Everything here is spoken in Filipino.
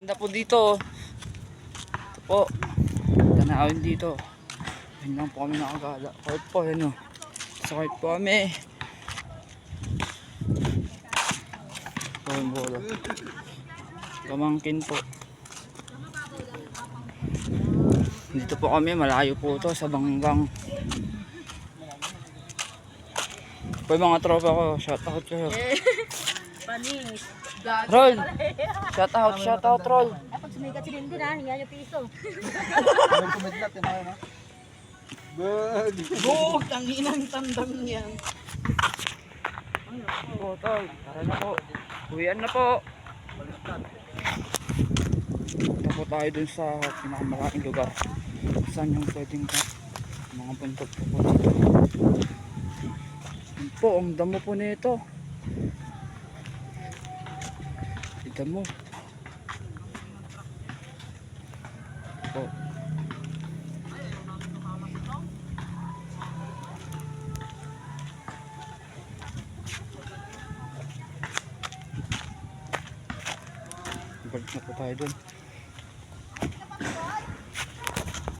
Ganda po dito. Ito po. Tanawin dito. Ayun lang po kami nakagala. Kahit po, yan o. Sakit po kami. Ito yung bola. Pamangkin po. Dito po kami, malayo po ito sa Banggang. Po yung mga tropa ko, shout out kayo. Panis. Roll! Shout out, Roll! Pag sumigat si Lindy na, hinga yung piso. Bug, ang inang tandang yan. Po, tol. Tara na po. Uwian na po. Punta po tayo dun sa pinakamalaking lugar. Saan yung pwedeng ka? Mga bundok po po dito. Yun po, ang damo po nito. Damo. Po. Balik na po tayo dun.